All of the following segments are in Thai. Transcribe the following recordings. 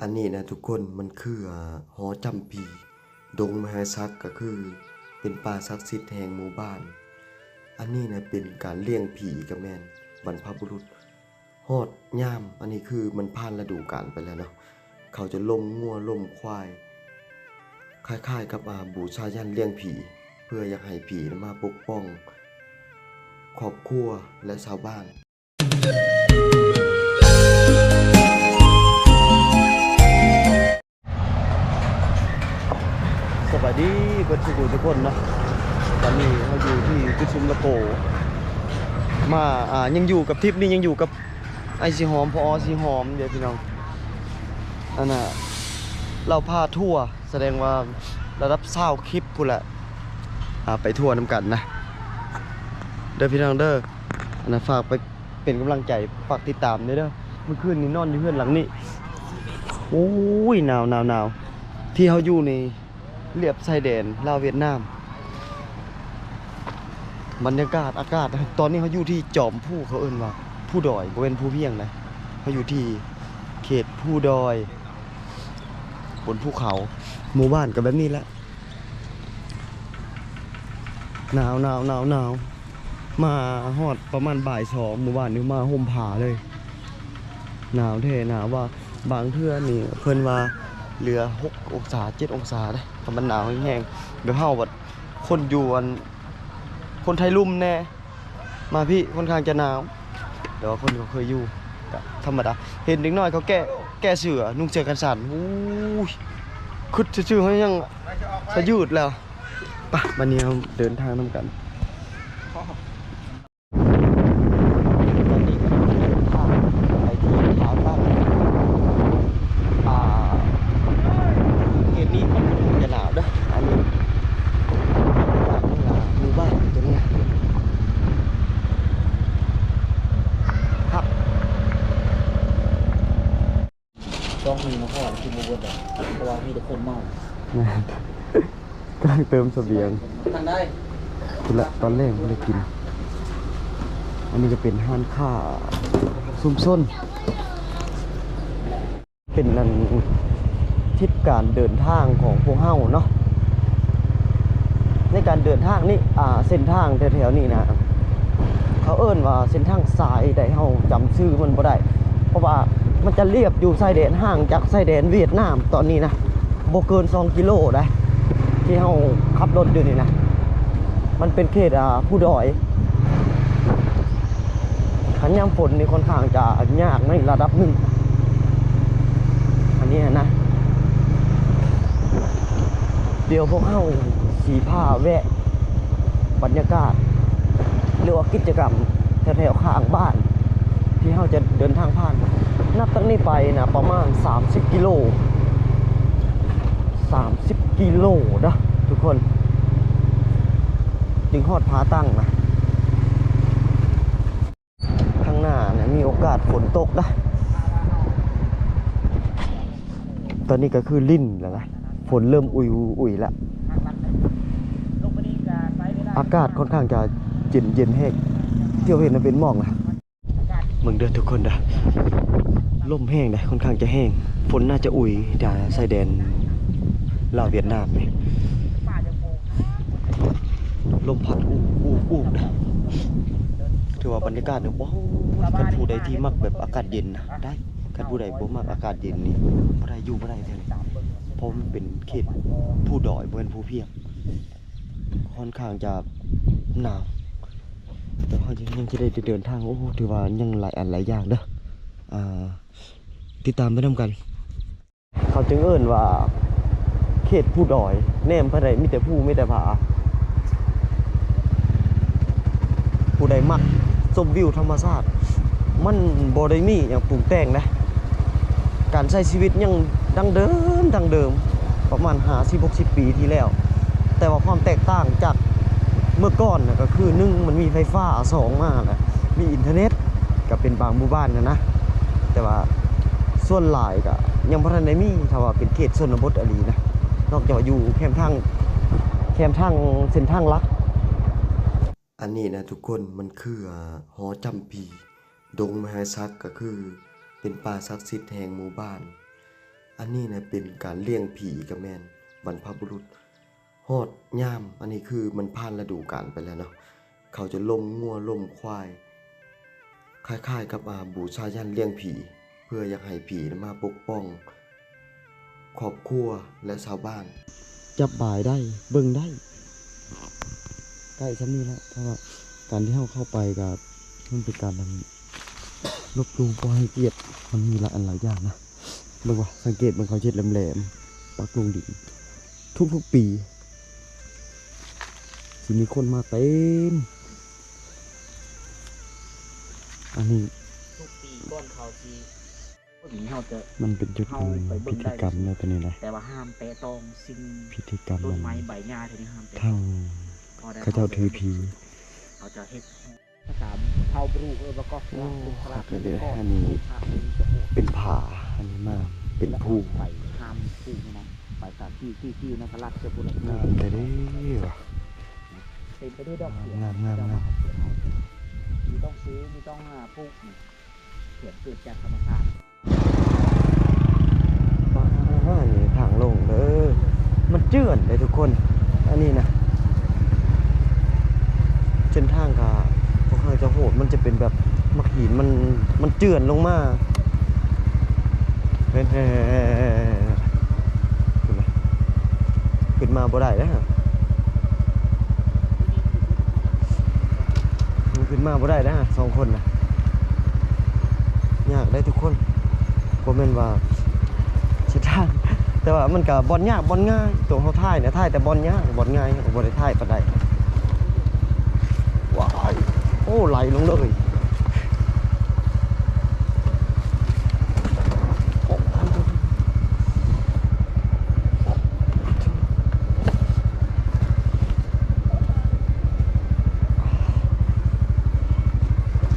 อันนี้นะทุกคนมันคือหอจำปีดงมหาศักดิ์ก็คือเป็นป่าศักดิ์สิทธิ์แห่งหมู่บ้านอันนี้นะเป็นการเลี้ยงผีกับแม่นบรรพบุรุษฮอดยามอันนี้คือมันผ่านฤดูกาลไปแล้วเนาะเขาจะล้มงัวล้มควายคล้ายๆกับบูชายันเลี้ยงผีเพื่ออยากให้ผีมาปกป้องครอบครัวและชาวบ้านสวัสดีเพื่อนทุกคนเนาะตอนนี้เราอยู่ที่กุสุมละโกมายังอยู่กับทริปนี้ยังอยู่กับไอซีหอมพอซีหอมเดี๋ยวพี่น้องอันน่ะเราพาทัวร์แสดงว่าระดับเศร้าคลิปพูดแหละไปทัวร์น้ำกันนะเด้อพี่น้องเด้ออันน่ะฝากไปเป็นกำลังใจฝากติดตามด้วยเด้อเมื่อคืนนี้นอนอยู่เพื่อนหลังนี้โอ้ยหนาวที่เขาอยู่ในเรียบชายแดนลาวเวียดนามบรรยากาศอากาศตอนนี้เขาอยู่ที่จอมผู้เขาเอิ้นว่าผู้ดอยบ่เป็นผู้เพียงนะเขาอยู่ที่เขตผู้ดอยบนภูเขาหมู่บ้านก็แบบนี้แหละหนาวมาฮอดประมาณบ่าย2หมู่บ้านนี้มาห่มผ้าเลยหนาวแท้หนาวว่าบางเทื่อนี่เพิ่นว่าเหลือ6องศา7องศาเด้ถ้ามันหนาวแห้งๆแบบเฮาบัดคนอยู่อันคนไทยลุ่มแน่มาพี่ค่อนข้างจะหนาวแต่ว่าคนเขาเคยอยู่ธรรมดาเห็นเด็กน้อยเขาแก้เสื้อนุ่งเสื้อกันสั่นอู้ยคึดชื่อเขายังสะยืดแล้วปะวันนี้เราเดินทางนำกันตอนนี้ก็เดินทางไปที่ผาตั้งเขตนี้มันจะหนาวเด้ออันนี้หมู่บ้านตรงนี้ครับต้องมีมาก่อนกินมาบดอ่ะเพราะว่ามีแต่คนเมาก ำลังเติมเสบียง ทานได้ คุณละตอนแรกไม่ได้กินอันนี้จะเป็นห้านค้าซุ่มซ่นเป็นนันทิศการเดินทางของพวกเฮาเนาะในการเดินทางนี่เส้นทางแถวๆนี้นะเขาเอิ้นว่าเส้นทางสายใดเฮาจำชื่อมันบ่ได้เพราะว่ามันจะเรียบอยู่ชายแดนห่างจากชายแดนเวียดนามตอนนี้นะบ่เกิน2กิโลได้ที่เฮาขับรถอยู่นี่นะมันเป็นเขตผู้ดอยขันยามฝนนี่ค่อนข้างจะยากในระดับหนึ่งอันนี้นะเดี๋ยวพวกเฮาสีผ้าแวะบรรยากาศหรือว่ากิจกรรมแถวๆข้างบ้านที่เฮาจะเดินทางผ่านนับตั้งนี้ไปนะประมาณ30กิโลนะทุกคนจึงฮอดผาตั้งนะข้างหน้าเนี่ยมีโอกาสฝนตกนะตอนนี้ก็คือลิ่นแล้วนะฝนเริ่มอุ่ยแล้วอากาศค่อนข้างจะเย็นแห้งเที่ยวเห็นมันเป็นหมอกนะเมืองเดินทุกคนนะลมแห้งนะค่อนข้างจะแห้งฝนน่าจะอุ่ยจากชายแดนลาวเวียดนามนี่ลมพัดอู้นะถือว่าบรรยากาศเนี่ยว้าวกันผู้ใดที่มักแบบอากาศเย็นนะได้กันผู้ใดบ่มักอากาศเย็นนี่บ่ได้อยู่บ่ได้แท้เลยเพราะมันเป็นเขตผู้ดอยบ่เป็นผู้เพียงค่อนข้างจะหนาวแต่เขายังจะได้เดินทางโอ้ถือว่ายังหลายอันหลายอย่างเด้อติดตามไปนำกันเขาจึงเอิ้นว่าเขตผู้ดอยแนมพระใดมีแต่ผู้มีแต่ผาผู้ใดมักชมวิวธรรมชาติมันบ่ได้มีอย่างปรุงแต่งนะการใช้ชีวิตยังดังเดิมประมาณ50-60 ปีที่แล้วแต่ว่าความแตกต่างจากเมื่อก่อนนะก็คือ1มันมีไฟฟ้า2มาแล้วมีอินเทอร์เน็ตก็เป็นบางหมู่บ้านนะแต่ว่าส่วนหลายก็ยังบ่ทันได้มีถ้าว่าเป็นเขตชนบทอหลีนะนอกจากอยู่แคมทางเส้นทางลักอันนี้นะทุกคนมันคือหอจำปีดงมหาศักดิ์ก็คือเป็นป่าศักดิ์สิทธิ์แห่งหมู่บ้าน อันนี้เนี่ยเป็นการเลี้ยงผีกับแมนบรรพบุรุษฮอดย่ามอันนี้คือมันผ่านฤดูกาลไปแล้วเนาะเขาจะล้มงัวล้มควายคล้ายๆกับบูชายันเลี้ยงผีเพื่ออยากให้ผีมาปกป้องครอบครัวและชาวบ้านจับบ่ายได้เบิ่งได้ใกล้ชั้นนี้แล้วเพราะว่าการที่เข้าไปกับมันเป็นการลบลูพอให้เกียรติมันมีหลายอย่างนะเบิ่งว่าสังเกตมันเขาเช็ดแหลมๆปักลงดินทุกๆปีสิมีคนมาเต็มอันนี้ ทุกปีก้อนเขาทีผู้หญิงเขาจะ มันเป็นจุดหนึ่งพิธีกรรมในตัวนี้นะ แต่ว่าห้ามแตะต้องสิ่ง พิธีกรรม ต้ มัน น ไม้ใบหญ้าทีนี้ห้ามแตะ ทั้ง พอได้ เขาเจ้าถือผี เขาจะเฮ็ดภาษาเผาบรูแล้วก็ โอ้ครับเดี๋ยวอันนี้เป็นผาอันนี้มากเป็นผู้ ไปห้ามผู้นะไปตามที่นะพระราชบุตรง ามแต่เด้อ เต็มไปด้วยดอกเขีย งาม มีต้องซื้อมีต้องปลูกเขียนเกิดจากธรรมชาติ นี่ทางลงเด้อมันเจือนเลยทุกคนอันนี้นะเส้นทางก็บ่ค่อยจะโหดมันจะเป็นแบบมักหินมันเจือนลงมาเป็นขึ้นมาบ่ได้นะฮะมันขึ้นมาบ่ได้นะฮะสองคนนะยากได้ทุกคนบ่แม่นว่าสิทางแต่ว่ามันก็บ่ยากบ่ง่ายตัวเฮาถ่ายเนี่ยถ่ายแต่บ่ยากบ่ง่ายบ่ได้ถ่ายปานใดว้ายโอ้ไหลลงเลย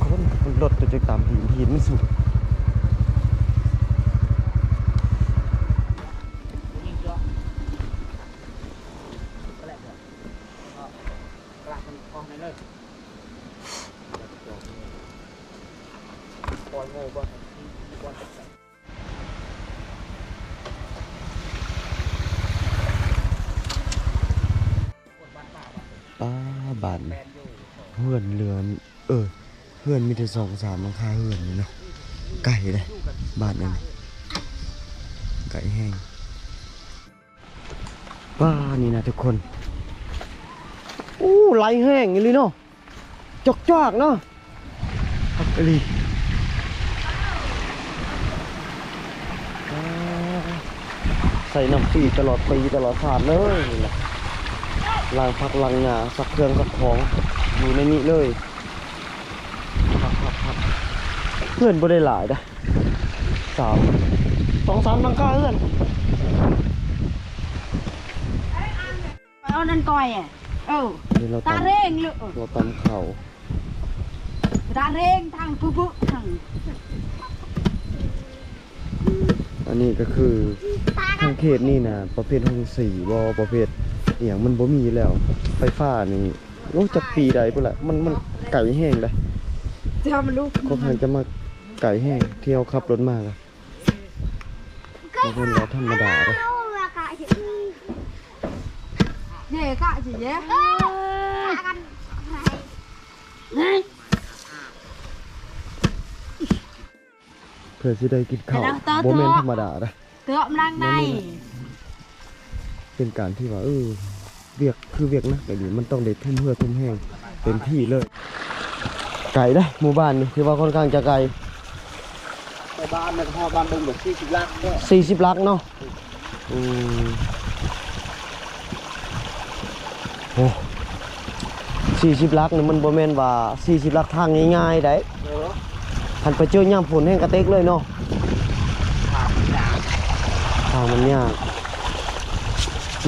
คนรถจะตามหินมันสูง ยิ่งเยอะก็แหละก็กระมันคล้องในเลยปล่อยโง่ก่อนที่ก่อนจะใส่ ป้าบาน แบนอยู่ เฮือนเรือนเฮือนมีแต่2-3หลังคาเฮือนนี่เนาะไก่เลยบ้านนั่นไก่แห้งป้านี่นะทุกคนอู้ไหลแห้งอีหลีเนาะจอกๆเนาะอีหลีใส่น้ำฟรีตลอดปีตลอดชาติเลยนี่แหละล้างพักล้างงาสักเครื่องสักของอยู่ในนี้เลยเพื่อนบ่ได้หลายนะ2-3หลังคาเพื่อน เอานั่นก่อยอ่ะเดี๋ยวเรา ตาเร่งเลย เราตำเข่า ตาเร่งทางปุ๊บทาง อันนี้ก็คือทางเขตนี่นะประเภทห้อง4บ่ประเภทอหย่างมันบ่มีแล้วไฟฟ้านี่โอ้จักปีใดพุ่นละมันไก่แห้งเลย จะมันลูก ก็เพิ่นจะมาไก่แห้งเที่ยวขับรถมาก็บ่เพิ่นว่าธรรมดาเด้อ เย่กะสิเย่ เพื่อสิได้กินข้าวบ่แม่นธรรมดาเด้อ เตอะมันใน เป็นการที่ว่าเวียกนะแบบนี้มันต้องได้ทุ่มเพื่อทุ่มแห้งเต็มที่เลยไก่ได้หมู่บ้านนี่ที่ว่าค่อนข้างจะไกล แต่บ้านมันพอบ้านดงแบบ40 ลักก็ 40 ลักเนาะโอ้40 ลักนี่มันบ่แม่นว่า40 ลักทางง่ายๆได้คันไปเจอย่ามฝนแห้งกระเต็กเลยเนาะทางมันยาก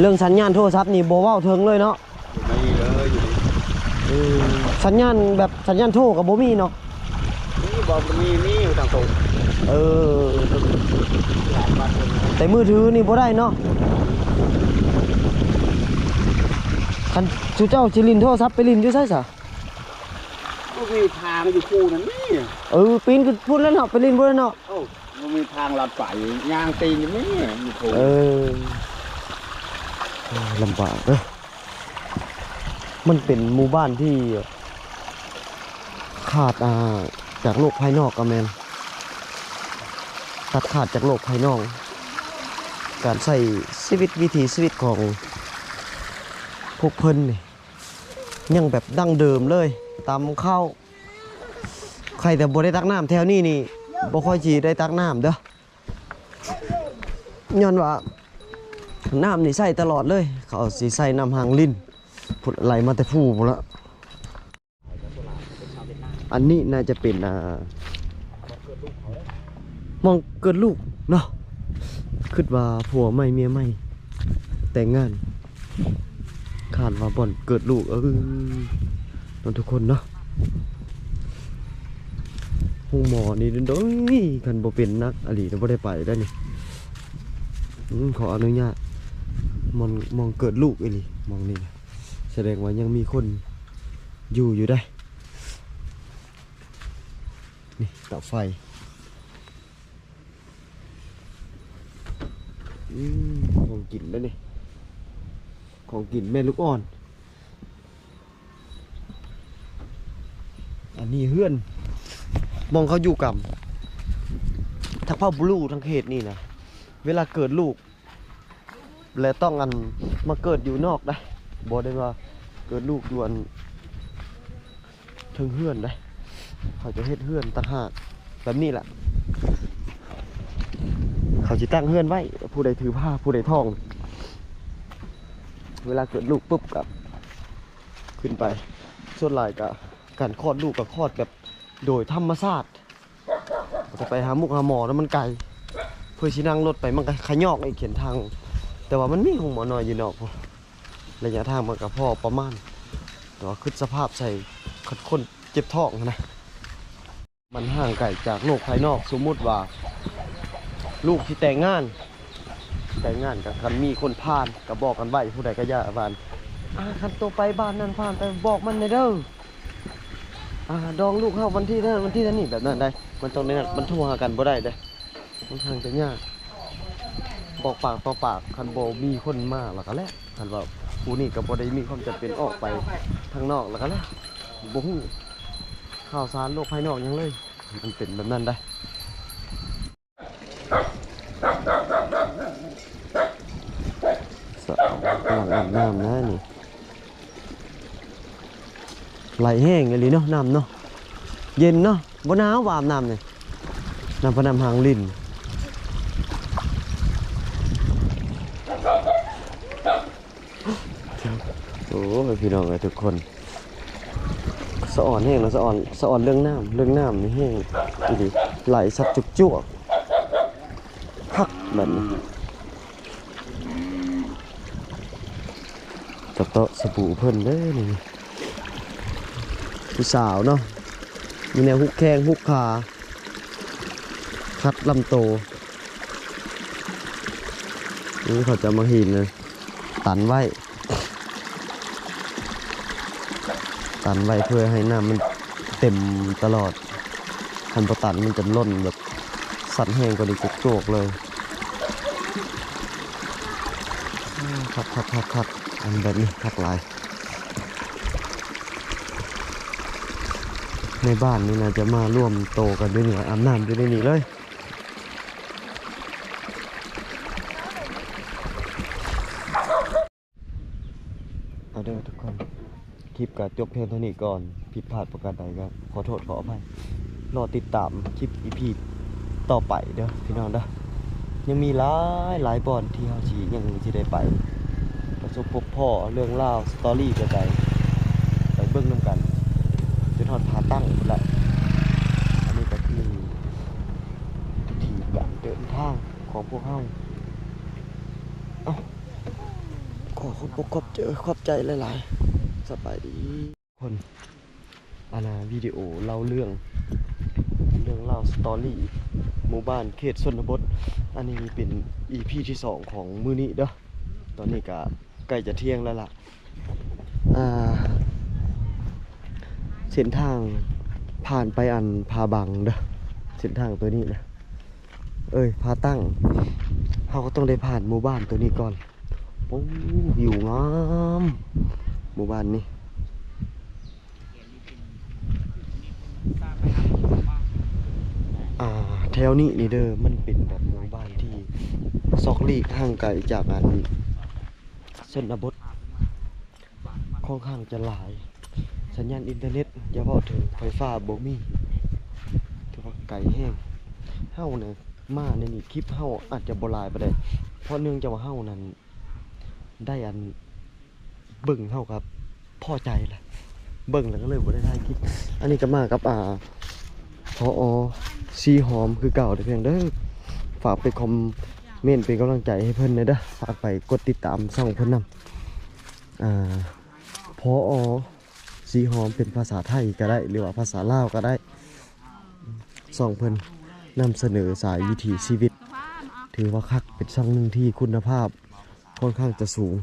เรื่องสัญญาณโทรศัพท์นี่บ่เว้าถึงเลยเนาะ ไม่เลยอยู่ สัญญาณแบบสัญญาณโทรก็บ่มีเนาะ นี่บอกมีอยู่ต่างตรง แต่มือถือนี่บ่ได้เนาะคันสุเจ้าสิลินโทรศัพท์ไปลินอยู่ไสซะ ก็มีทางอยู่คู่นั้นนี่ ปีนขึ้นพุ่นแล้วเนาะไปลินพุ่นแล้วเนาะ โอ้งู มันมีทางลัดไฟยางตีนอย่างนี้มีโถ เออลำบากเด้อมันเป็นหมู่บ้านที่ขาดจากโลกภายนอกก็แม่นตัดขาดจากโลกภายนอก การใช้ชีวิตวิถีชีวิตของพวกเพิ่นนี่ยังแบบดั้งเดิมเลยตามข้าวใครแต่บ่ได้ตักน้ำแถวนี้นี่บ่ค่อยสิได้ตักน้ำเด้อย้อนว่าน้ำนี่ใส่ตลอดเลย เขาสิใส่น้ำหางลิ้นพุดไหลมาแต่ผู้พุ่นละอันนี้น่าจะเป็นมองเกิดลูกเนาะคิดว่าผัวใหม่เมียใหม่แต่งงานคาดว่าบ่อนเกิดลูกนอนทุกคนเนาะห้องหมอนี่เด้อคันบ่เป็นนักอลีบ่ได้ไปได้นี่ขออนุญาตมองเกิดลูกอีหลีมองนี่นะแสดงว่ายังมีคนอยู่ได้นี่เตาไฟของกินแล้วนี่ของกินแม่ลูกอ่อนอันนี้เฮือนมองเขาอยู่กับทักเผ่าบลูทั้งเขตนี่นะเวลาเกิดลูกและต้องมาเกิดอยู่นอกได้บ่ได้ว่าเกิดลูกอยู่ถึงเฮือนได้เขาจะเฮ็ดเฮือนต่างหากแบบนี้แหละเขาจะตั้งเฮือนไว้ผู้ใดถือผ้าผู้ใดท่องเวลาเกิดลูกปุ๊บกับขึ้นไปส่วนหลายกับการคลอดลูกกับคลอดแบบโดยธรรมชาติจะไปหาหมอแล้วมันไกลเพื่อชินั่งรถไปมันก็ขยอกไอ้เขียนทางแต่ว่ามันมีของหมอหน่อยอยู่นอกระยะทางมันกับพ่อประมาณแต่ว่าขึ้นสภาพใส่คนเจ็บท้องนะมันห่างไกลจากโลกภายนอกสมมุติว่าลูกที่แต่งงานกับกันมีคนผ่านก็บอกกันไว้ผู้ใดก็อย่าผ่านคันตัวไปบ้านนั้นผ่านไปบอกมันเด้อดองลูกเข้าวันที่นั้นนี่แบบนั้นได้มันตรงนี้มันโทรหากันบ่ได้เด้มันทางจะยากบอกปากต่อปากคันบ่มีคนมาแล้วก็แล้วคันว่าผู้นี้ก็บ่ได้มีความจำเป็นออกไปทางนอกแล้วก็แล้วบ่ฮู้ข่าวสารโลกภายนอกยังเลยมันเป็นแบบนั้นได้สะอาดน้ำนะนี่ไหลแห้งเลยเนาะน้ำเนาะเย็นเนาะบ่หนาวว่าอาบน้ำเนี่ยน้ำพะน้ำหางลิ้นโอ้ยพี่น้องทุกคนสะอ่อนแห้งนะสะอ่อนเรื่องน้ำนี่แห้งดีไหลสับจุกจ้วกพักแบบนี้กับโต๊ะสบู่เพิ่นเด้อนี่ผู้สาวเนาะมีแนวฮุกแข้งฮุกขาคัดลำโตนี่เขาจะมาหินเลยตันไว้เพื่อให้น้ำมันเต็มตลอดคันพอตันมันจะล้นแบบสั่นแห้งกว่านี้จุกโจกเลยคัดอันแบบนี้คัดหลายในบ้านนี่นะจะมาร่วมโตกันด้วยนี่อาบน้ำด้วยนี่เลยเอาเด้อทุกคนคลิปก็จบเพียงเท่านี้ก่อนผิดพลาดประการใดก็ขอโทษขออภัยรอติดตามคลิป EP ต่อไปเด้อพี่น้องเด้อยังมีหลายบอนที่เฮาสิยังสิได้ไปประสบพบพ่อเรื่องราวสตอรี่ไปเบิ่งนำกันจนฮอดผาตั้งพุ่นละอันนี้ก็คือวิธีการเดินทางของพวกเฮาขอขอบใจหลายๆสบายดีคนวิดีโอเล่าเรื่องเล่าสตอรี่หมู่บ้านเขตชนบทอันนี้เป็น EP ที่ 2ของมื้อนี้เด้อตอนนี้ก็ใกล้จะเที่ยงแล้วล่ะเส้นทางผ่านไปพาบังเด้อเส้นทางตัวนี้นะ ผาตั้งเขาก็ต้องได้ผ่านหมู่บ้านตัวนี้ก่อนโอ้วิวงามหมู่บ้านนี้แถวนี้นี่เด้อมันเป็นแบบหมู่บ้านที่ซอกลีกห่างไกลจากชนบทค่อนข้างจะหลายสัญญาณอินเทอร์เน็ตอย่าบอกถึงไฟฟ้าบ่มีถือว่าไกลแห้งเฮาเนี่ยมาในนี่คลิปเฮาอาจจะบ่หลายปานใดเพราะเนื่องจากว่าเฮานั้นได้เบิ่งเฮาครับพอใจแหละเบิ่งแล้วก็เลยบ่ได้ถ่ายคลิปอันนี้ก็มากับพอซีหอมคือเก่าเด้อเพียงเด้อฝากไปคอมเมนต์เป็นกำลังใจให้เพิ่นหน่อยเด้อฝากไปกดติดตามช่องเพิ่นนำพอสีหอมเป็นภาษาไทยก็ได้หรือว่าภาษาลาวก็ได้ช่องเพิ่นนำเสนอสายวิถีชีวิตถือว่าคักเป็นช่องหนึ่งที่คุณภาพค่อนข้างจะสูง